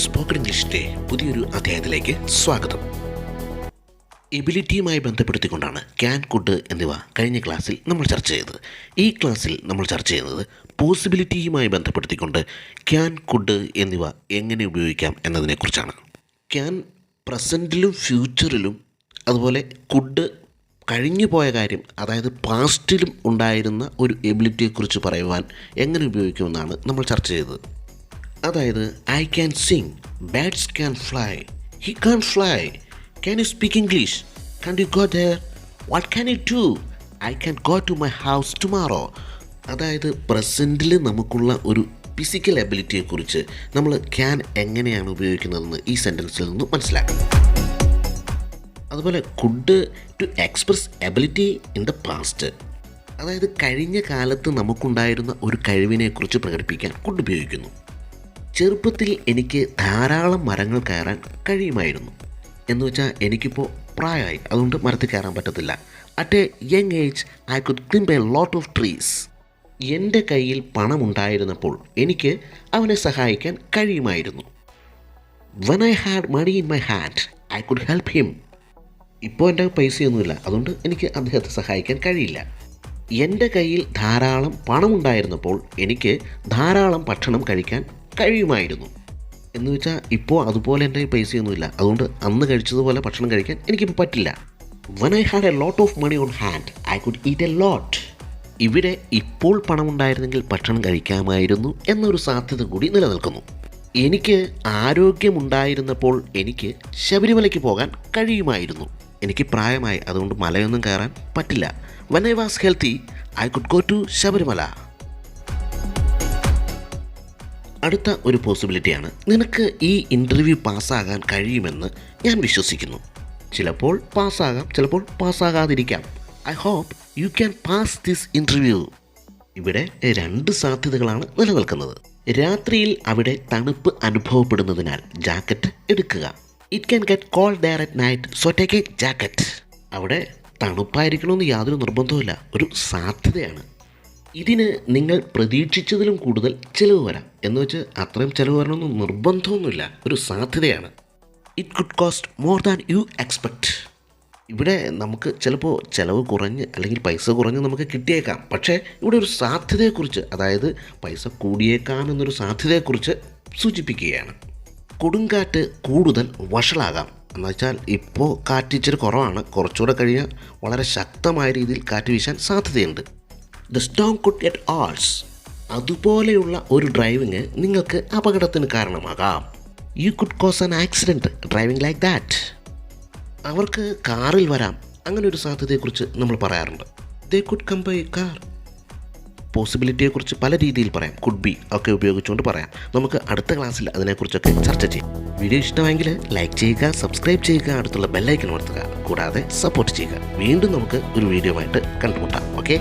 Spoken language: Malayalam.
സ്പോക്കൺ ഇംഗ്ലീഷിൻ്റെ പുതിയൊരു അധ്യായത്തിലേക്ക് സ്വാഗതം. എബിലിറ്റിയുമായി ബന്ധപ്പെടുത്തിക്കൊണ്ടാണ് ക്യാൻ, കുഡ് എന്നിവ കഴിഞ്ഞ ക്ലാസ്സിൽ നമ്മൾ ചർച്ച ചെയ്തത്. ഈ ക്ലാസ്സിൽ നമ്മൾ ചർച്ച ചെയ്യുന്നത് പോസിബിലിറ്റിയുമായി ബന്ധപ്പെടുത്തിക്കൊണ്ട് ക്യാൻ, കുഡ് എന്നിവ എങ്ങനെ ഉപയോഗിക്കാം എന്നതിനെക്കുറിച്ചാണ്. ക്യാൻ പ്രസൻറ്റിലും ഫ്യൂച്ചറിലും, അതുപോലെ കുഡ് കഴിഞ്ഞു പോയ കാര്യം, അതായത് പാസ്റ്റിലും ഉണ്ടായിരുന്ന ഒരു എബിലിറ്റിയെക്കുറിച്ച് പറയുവാൻ എങ്ങനെ ഉപയോഗിക്കുമെന്നാണ് നമ്മൾ ചർച്ച ചെയ്തത്. അതായത് I can sing, bats can fly, he can fly, can you speak English, can you go there, what can you do, I can go to my house tomorrow. അതായത് പ്രസൻറ്റിൽ നമുക്കുള്ള ഒരു ഫിസിക്കൽ എബിലിറ്റിയെക്കുറിച്ച് നമ്മൾ ക്യാൻ എങ്ങനെയാണ് ഉപയോഗിക്കുന്നതെന്ന് ഈ സെൻറ്റൻസിൽ നിന്ന് മനസ്സിലാക്കണം. അതുപോലെ could to express ability in the past, അതായത് കഴിഞ്ഞ കാലത്ത് നമുക്കുണ്ടായിരുന്ന ഒരു കഴിവിനെക്കുറിച്ച് പ്രകടിപ്പിക്കാൻ കുഡ് ഉപയോഗിക്കുന്നു. ചെറുപ്പത്തിൽ എനിക്ക് ധാരാളം മരങ്ങൾ കയറാൻ കഴിയുമായിരുന്നു എന്ന് വെച്ചാൽ എനിക്കിപ്പോൾ പ്രായമായി, അതുകൊണ്ട് മരത്തിൽ കയറാൻ പറ്റത്തില്ല. At a young age I could climb a lot of trees. എൻ്റെ കയ്യിൽ പണമുണ്ടായിരുന്നപ്പോൾ എനിക്ക് അവനെ സഹായിക്കാൻ കഴിയുമായിരുന്നു. When I had money in my hand I could help him. ഇപ്പോൾ എൻ്റെ പൈസയൊന്നുമില്ല, അതുകൊണ്ട് എനിക്ക് അദ്ദേഹത്തെ സഹായിക്കാൻ കഴിയില്ല. എൻ്റെ കയ്യിൽ ധാരാളം പണമുണ്ടായിരുന്നപ്പോൾ എനിക്ക് ധാരാളം ഭക്ഷണം കഴിക്കാൻ കഴിയുമായിരുന്നു എന്ന് വെച്ചാൽ ഇപ്പോൾ അതുപോലെ എൻ്റെ പൈസയൊന്നുമില്ല, അതുകൊണ്ട് അന്ന് കഴിച്ചതുപോലെ ഭക്ഷണം കഴിക്കാൻ എനിക്കിപ്പോൾ പറ്റില്ല. When I had a lot of money on hand I could eat a lot. ഇവിടെ ഇപ്പോൾ പണമുണ്ടായിരുന്നെങ്കിൽ ഭക്ഷണം കഴിക്കാമായിരുന്നു എന്നൊരു സാധ്യത കൂടി നിലനിൽക്കുന്നു. എനിക്ക് ആരോഗ്യമുണ്ടായിരുന്നപ്പോൾ എനിക്ക് ശബരിമലയ്ക്ക് പോകാൻ കഴിയുമായിരുന്നു. എനിക്ക് പ്രായമായി, അതുകൊണ്ട് മലയൊന്നും കയറാൻ പറ്റില്ല. When I was healthy I could go to Sabarimala. അടുത്ത ഒരു പോസിബിലിറ്റിയാണ്, നിനക്ക് ഈ ഇൻ്റർവ്യൂ പാസ്സാകാൻ കഴിയുമെന്ന് ഞാൻ വിശ്വസിക്കുന്നു. ചിലപ്പോൾ പാസ്സാകാം, ചിലപ്പോൾ പാസ്സാകാതിരിക്കാം. I hope you can pass this interview. ഇവിടെ രണ്ട് സാധ്യതകളാണ് നിലനിൽക്കുന്നത്. രാത്രിയിൽ അവിടെ തണുപ്പ് അനുഭവപ്പെടുന്നതിനാൽ ജാക്കറ്റ് എടുക്കുക. It can get cold there at night, so take a jacket. അവിടെ തണുപ്പായിരിക്കണമെന്ന് യാതൊരു നിർബന്ധവുമില്ല, ഒരു സാധ്യതയാണ്. ഇതിന് നിങ്ങൾ പ്രതീക്ഷിച്ചതിലും കൂടുതൽ ചിലവ് വരാം എന്ന് വെച്ച് അത്രയും ചിലവ് വരണമെന്ന് നിർബന്ധമൊന്നുമില്ല, ഒരു സാധ്യതയാണ്. It could cost more than you expect. ഇവിടെ നമുക്ക് ചിലപ്പോൾ ചിലവ് കുറഞ്ഞ് അല്ലെങ്കിൽ പൈസ കുറഞ്ഞ് നമുക്ക് കിട്ടിയേക്കാം, പക്ഷേ ഇവിടെ ഒരു സാധ്യതയെക്കുറിച്ച്, അതായത് പൈസ കൂടിയേക്കാം എന്നൊരു സാധ്യതയെക്കുറിച്ച് സൂചിപ്പിക്കുകയാണ്. കൊടുങ്കാറ്റ് കൂടുതൽ വഷളാകാം എന്ന് വെച്ചാൽ ഇപ്പോൾ കാറ്റ് ഇച്ചിരി കുറവാണ്, കുറച്ചുകൂടെ കഴിഞ്ഞാൽ വളരെ ശക്തമായ രീതിയിൽ കാറ്റ് വീശാൻ സാധ്യതയുണ്ട്. The storm could get worse. അതുപോലെയുള്ള ഒരു ഡ്രൈവിങ് നിങ്ങൾക്ക് അപകടത്തിന് കാരണമാകാം. You could cause an accident driving like that. അവർക്ക് കാറിൽ വരാം, അങ്ങനെ ഒരു സാധ്യതയെക്കുറിച്ച് നമ്മൾ പറയാറുണ്ട്. They could come by car. പോസിബിലിറ്റിയെക്കുറിച്ച് പല രീതിയിൽ പറയാം, കുഡ് ബി ഒക്കെ ഉപയോഗിച്ചുകൊണ്ട് പറയാം. നമുക്ക് അടുത്ത ക്ലാസ്സിൽ അതിനെക്കുറിച്ചൊക്കെ ചർച്ച ചെയ്യാം. വീഡിയോ ഇഷ്ടമെങ്കിൽ ലൈക്ക് ചെയ്യുക, സബ്സ്ക്രൈബ് ചെയ്യുക, അടുത്തുള്ള ബെല്ലൈക്കൺ അമർത്തുക, കൂടാതെ സപ്പോർട്ട് ചെയ്യുക. വീണ്ടും നമുക്ക് ഒരു വീഡിയോ ആയിട്ട് കണ്ടുമുട്ടാം. ഓക്കെ.